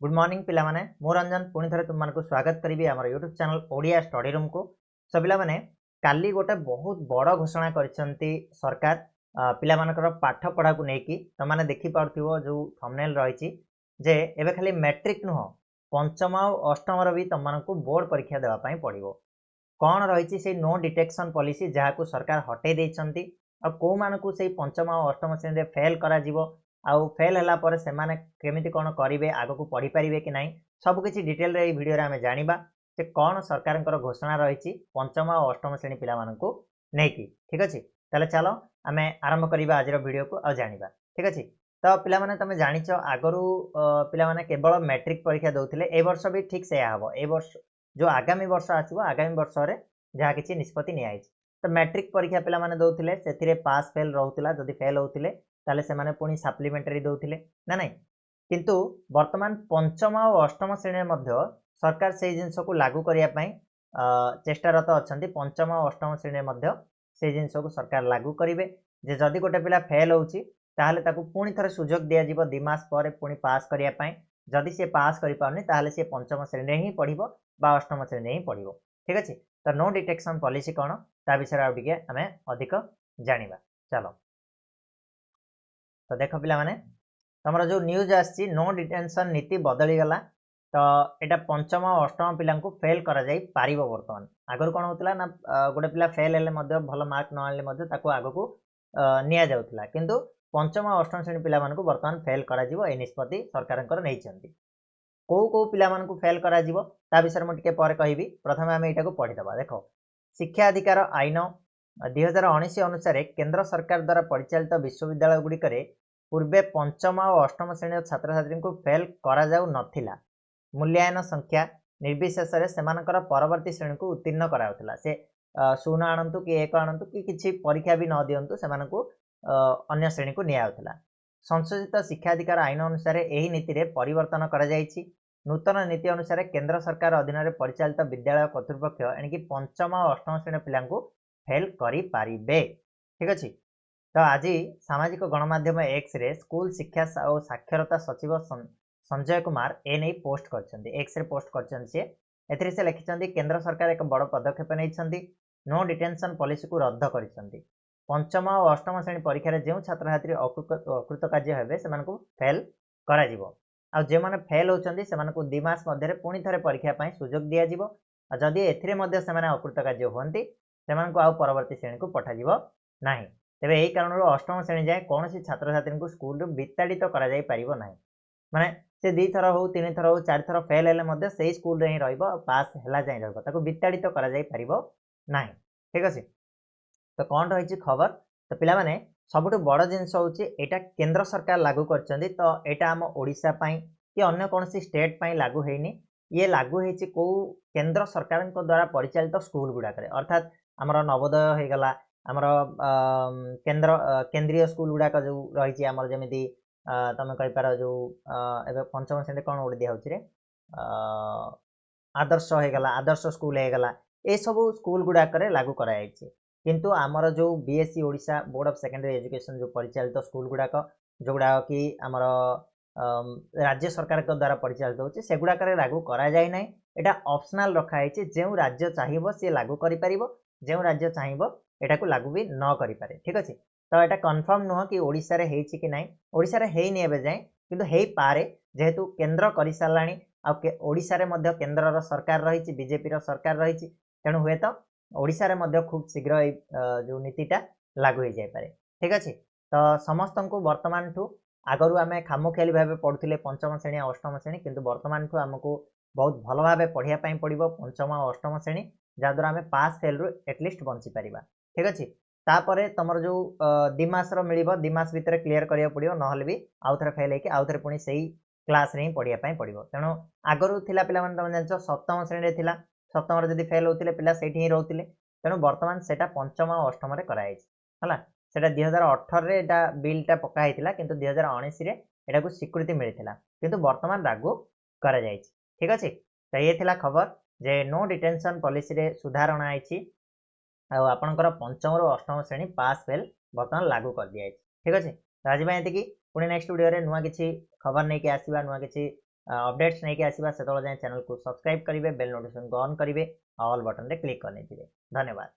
Good morning पिला माने मो रंजन पुणी थे तुम मानक स्वागत करी आम YouTube channel Odia study room को। सो पिला माने काली गोटे बहुत बड़ घोषणा करछंती सरकार पिला मानकर पाठ पढ़ा को लेकिन तुम मैंने देखी पार्थ्यो जो थंबनेल रही जे एबे खाली मैट्रिक नुह पंचम और अष्टम भी तुम मानक बोर्ड परीक्षा देवाई पड़ो कौन रही से नो डिटेक्शन पॉलिसी जहाँ को सरकार हटे देछंती और कौ मानक से पंचम और अष्टम श्रेणी फेल करा आउ फेल है पर से केमिति कौन करेंगे आग को पढ़ी पारे कि नहीं सबकि डिटेल रे भिडियो आम जाना से कौन सरकार घोषणा रही पंचम और अष्टम श्रेणी पिला नहीं ठीक अच्छे तेल चलो आम आरंभ करवा आज वीडियो को जाना ठीक अच्छे। तो पिला माने तुम जानिच आगरू पिला माने केवल मैट्रिक परीक्षा दौले ए वर्ष भी ठीक से हम ए वर्ष जो आगामी वर्ष आसो आगामी वर्ष में जहाँ किसी निष्पत्ति नि तो मैट्रिक परीक्षा पिला माने दौले से पास फेल रोला जदि फेल होते ताले से माने पुणी सप्लीमेंटारी दौले ना नहीं किंतु वर्तमान पंचम और अष्टम श्रेणी मध्य सरकार से जिनस को लागू करने चेष्टारत अच्छा पंचम और अष्टम श्रेणी मध्य से जिनस को सरकार लागू करेंगे जे जदि गोटे पिला फेल होची ताहले ताकू पुणी थरे सुजोग दिया जिवो 2 मास पर पुणी पास करिया पई जदि से पास करि पाउनी ताहले से पंचम श्रेणी ही पढ़िबो बा अष्टम श्रेणी ही पढ़िबो ठीक अछि। तो नो डिटेक्शन पॉलिसी कोन ता विषय आ टिके हमें अधिक जानिबा चलो। तो देख पिला माने तमरा जो न्यूज आछि नो डिटेंशन नीति बदली गला तो एटा पंचम और अष्टम पिला को फेल करा जाई पारिबो वर्तमान आगर कोन होतला ना गोटे पिला फेल हेले मध्य भलो मार्क न आले मध्य ताको आगो को निया जाउतला किंतु पंचम और अष्टम श्रेणी पिला मानकु वर्तमान फेल करा जिवो ए निष्पत्ति सरकारनकर नै छथि को पिला मानकु फेल करा जिवो ता विषय म टिके पर कहिबी प्रथमे हम एटा को पढि दबा। देखो शिक्षा अधिकार आईन 2019 अनुसार केंद्र सरकार द्वारा परिचालित विश्वविद्यालय गुडी करे पूर्वे पंचम और अष्टम श्रेणी छात्र छात्री को फेल करा जाउ नथिला मूल्यांकन संख्या निर्विशेष से परवर्ती श्रेणी को उत्तीर्ण कराउतला से 0 आणंतु कि 1 आणंतु कि किछि परीक्षा भी न दियंतु से अन्य श्रेणी को नियाउतला। संशोधित शिक्षाधिकार आईन अनुसार यही नीति रे परिवर्तन करा जायछि। नूतन नीति अनुसार केंद्र सरकार अधीन रे परिचालित विद्यालय कर्तृपक्ष एणिकी पंचम और अष्टम श्रेणी पिला फेल करि पारिबे ठीक अछि। तो आज सामाजिक गणमाध्यम एक्स रे स्कूल शिक्षा और साक्षरता सचिव संजय कुमार ए नहीं पोस्ट कर एक्स रे पोस्ट कर से लिखिं केंद्र सरकार एक बड़ पदक्षेप नहीं नो डिटेंशन पॉलिसी को रद्द कर पंचम और अष्टम श्रेणी परीक्षा जो छात्र छात्री अकृतकार्य हेबे से फेल करा जिवो आ जे माने फेल होचंदी से 2 मास मध्य पुणी थे परीक्षा पाई सुजोग दिया जिवो आ जदि एथिरे मध्य से अकृतकार्य होंती से आउ परवर्ती श्रेणी को पठा जिवो नाही तेबे एही कारण अष्टम श्रेणी जाए कौन छात्र छात्री को स्कूल विताड़ित करा जाई परिबो नाही माने से 2 थर हो 3 थर हो 4 थर फेल हेले मध्य सेही स्कूल रे ही रहइबो पास हैला जाई रहइबो ताको विताड़ित करा जाई परिबो नाही ठीक अछि। तो कौन रही खबर तो पिला माने सबुठ बड़ जिनस हूँ यहाँ केंद्र सरकार लागू कर तो यहाँ आम ओडिशा पई कि अन्य कौन सी स्टेट पई लागू हैनी ये लागू है कौ केंद्र सरकार द्वारा परिचालित स्कूल गुड़ाक अर्थात आमर नवोदय हो गला आमर केंद्रीय स्कूल गुड़ाक जो रही आमर जमी तुम कहींपार जो पंचम श्रेणी कौन गोटे दिखाई रे आदर्श हो गला आदर्श स्कूल हो गला ये सब स्कूल गुड़ाक लागू कराई किंतु आमर जो BSc Odisha board of secondary education जो परिचालित स्कूल गुड़ाक जो गुड़ाक कि आमर राज्य सरकार द्वारा परिचालित होची से गुड़ाक लागू करा जाय नै एटा ऑप्शनल रखा है जो राज्य चाहिए सी लागू करि परिबो जो राज्य चाहिए एटा को लागू भी न करि पारे ठीक अछि। तो एटा कंफर्म नुह कि ओडिशा रे हेछि कि नै ओडिशा रे हेइ नै एबे जाय किंतु हेइ पारे जेहेतु केंद्र करि सालाणी आ ओडिशा रे मध्य केंद्र सरकार रही बीजेपी रो सरकार रही तेणु हुए तो ओडिशा रे मध्य खूब शीघ्र जो नीतिटा लागू हो जाए पारे ठीक अच्छे। तो समस्त को वर्तमान ठू आगरू आम खामुखियाली भाव पढ़ुले पंचम श्रेणी अष्टम श्रेणी किंतु वर्तमान ठू आमको बहुत भल भाव पढ़ाई पड़ो पंचम और अष्टम श्रेणी जहाद्वारा आम पास फेल रु एटलिस्ट बंची पारिबा ठीक अच्छे। तापर तुम जो 2 मास मिल 2 मास भितर क्लीयर करा पड़ो ना भी आउ थे फेल होकर आउ थे पुणी से क्लास रे ही पढ़ाई पड़ो तेणु आगरू थिला पिला माने तुम जान सप्तम श्रेणी थिला सप्तम जदि फेल होते पिला से रोते तेणु बर्तमान से पंचम और अष्टम कराई से 2018 बिलटा पकाई किंतु 2019 एटा को स्वीकृति मिलता किंतु बर्तमान लागू करा जाय ठीक अच्छे। तो ये थिला खबर जे नो डिटेंशन पॉलिसी रे सुधार अणाई आपणकर पंचम और अष्टम श्रेणी पास फेल बर्तमान लागू कर दिया ठीक अच्छे। तो आज ये पुणी नेक्स्ट वीडियो नुआ किसी खबर नहीं आसवा नुआ किसी अपडेट्स नहीं के आसीबा सेतोल जाय चैनल को सब्सक्राइब करिवे बेल नोटिफिकेशन को ऑन करिवे ऑल बटन रे क्लिक करने दिबे धन्यवाद।